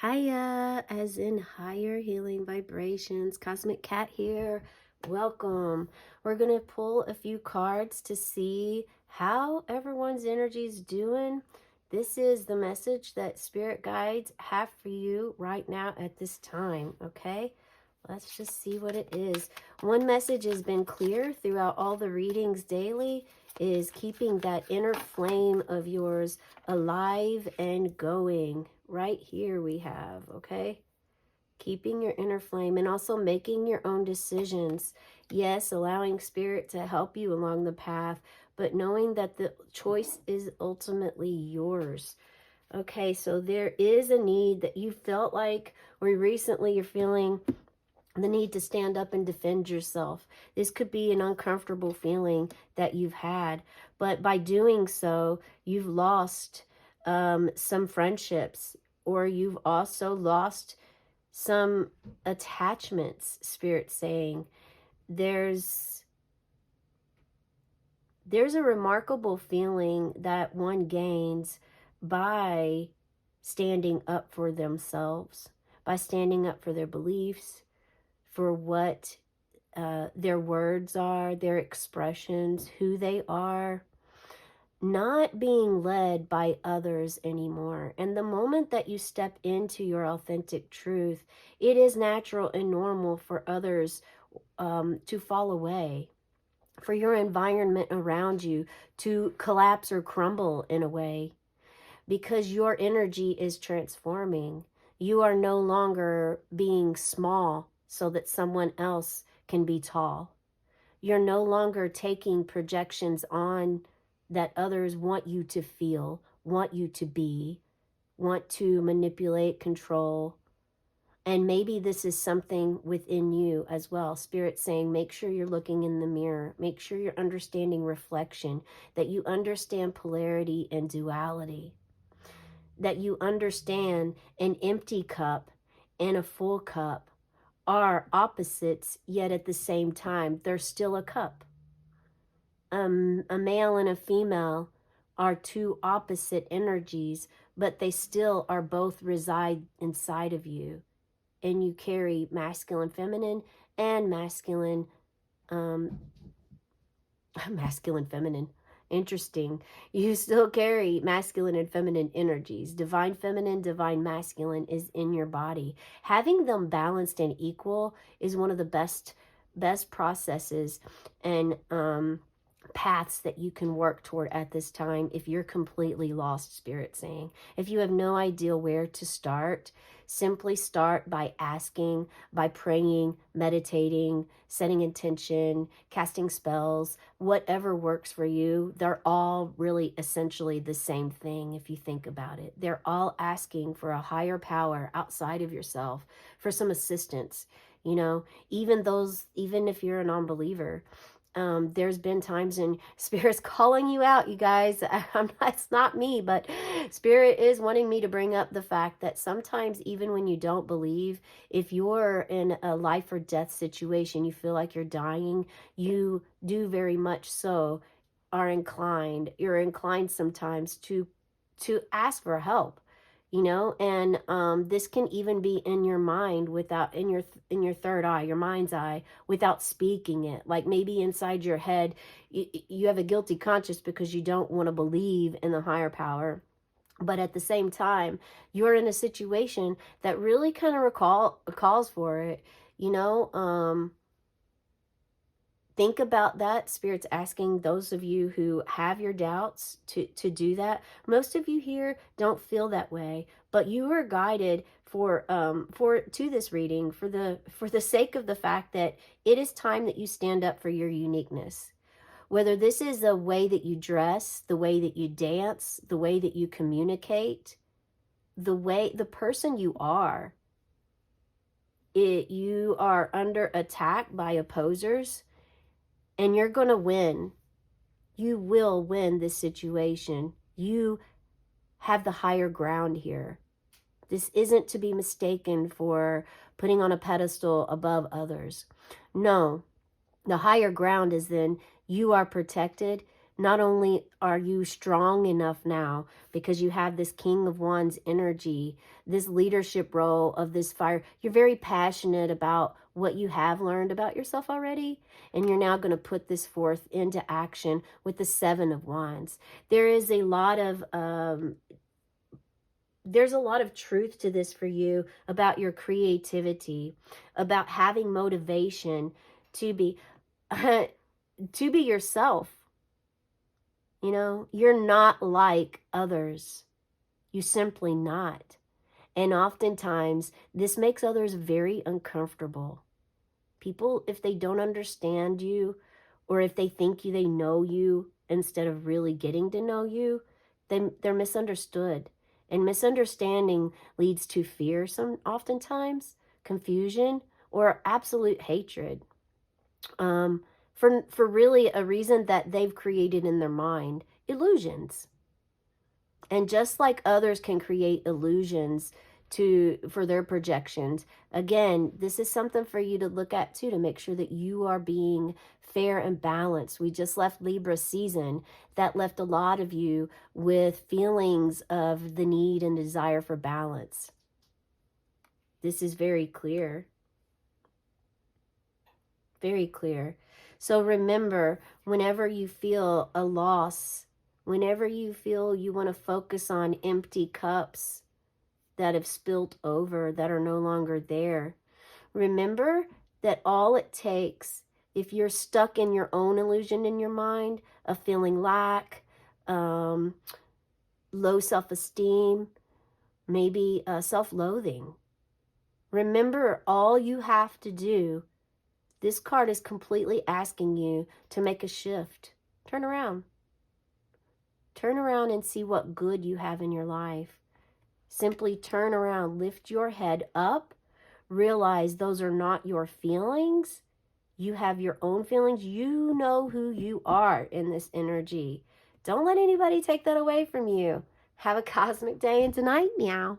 Hiya, as in higher healing vibrations. Cosmic Cat here. Welcome. We're going to pull a few cards to see how everyone's energy is doing. This is the message that spirit guides have for you right now at this time, okay? Let's just see what it is. One message has been clear throughout all the readings daily is keeping that inner flame of yours alive and going. Right here we have, okay? Keeping your inner flame and also making your own decisions. Yes, allowing spirit to help you along the path, but knowing that the choice is ultimately yours. Okay, so there is a need that you felt like, or recently you're feeling the need to stand up and defend yourself. This could be an uncomfortable feeling that you've had, but by doing so, you've lost some friendships, or you've also lost some attachments. Spirit saying there's a remarkable feeling that one gains by standing up for themselves, by standing up for their beliefs, for what their words are, their expressions, who they are, not being led by others anymore. And the moment that you step into your authentic truth, it is natural and normal for others to fall away, for your environment around you to collapse or crumble in a way, because your energy is transforming. You are no longer being small so that someone else can be tall. You're no longer taking projections on that others want you to feel, want you to be, want to manipulate, control. And maybe this is something within you as well. Spirit saying, make sure you're looking in the mirror. Make sure you're understanding reflection, that you understand polarity and duality, that you understand an empty cup and a full cup are opposites, yet at the same time, they're still a cup. A male and a female are two opposite energies, but they still are both reside inside of you. And you carry masculine, feminine, and masculine, um, masculine, feminine. Interesting. You still carry masculine and feminine energies. Divine feminine, divine masculine is in your body. Having them balanced and equal is one of the best processes and paths that you can work toward at this time if you're completely lost, Spirit saying. If you have no idea where to start, simply start by asking, by praying, meditating, setting intention, casting spells, whatever works for you. They're all really essentially the same thing if you think about it. They're all asking for a higher power outside of yourself for some assistance. You know, even if you're a non-believer, there's been times in Spirit's calling you out, you guys. It's not me, but Spirit is wanting me to bring up the fact that sometimes, even when you don't believe, if you're in a life or death situation, you feel like you're dying, you do very much so you're inclined sometimes to ask for help, you know. And this can even be in your mind, without in your third eye, your mind's eye, without speaking it. Like maybe inside your head you have a guilty conscience because you don't want to believe in the higher power, but at the same time you're in a situation that really kind of calls for it, you know. Think about that. Spirit's asking those of you who have your doubts to do that. Most of you here don't feel that way, but you are guided for to this reading for the sake of the fact that it is time that you stand up for your uniqueness. Whether this is the way that you dress, the way that you dance, the way that you communicate, the person you are, you are under attack by opposers. And you're going to win. You will win this situation. You have the higher ground here. This isn't to be mistaken for putting on a pedestal above others. No, the higher ground is then you are protected. Not only are you strong enough now because you have this King of Wands energy, this leadership role of this fire, you're very passionate about what you have learned about yourself already, and you're now going to put this forth into action with the Seven of Wands. There is a lot of there's a lot of truth to this for you about your creativity, about having motivation to be to be yourself. You know, you're not like others. You simply not. And oftentimes, this makes others very uncomfortable. People, if they don't understand you, or if they think they know you instead of really getting to know you, then they're misunderstood. And misunderstanding leads to fear oftentimes, confusion, or absolute hatred. For really a reason that they've created in their mind, illusions. And just like others can create illusions for their projections, again, this is something for you to look at too, to make sure that you are being fair and balanced. We just left Libra season. That left a lot of you with feelings of the need and desire for balance. This is very clear. Very clear. So remember, whenever you feel a loss, whenever you feel you want to focus on empty cups that have spilt over, that are no longer there, remember that all it takes, if you're stuck in your own illusion in your mind of feeling lack, low self-esteem, maybe self-loathing, remember all you have to do. This card is completely asking you to make a shift. Turn around. Turn around and see what good you have in your life. Simply turn around, lift your head up, realize those are not your feelings. You have your own feelings. You know who you are in this energy. Don't let anybody take that away from you. Have a cosmic day and tonight, meow.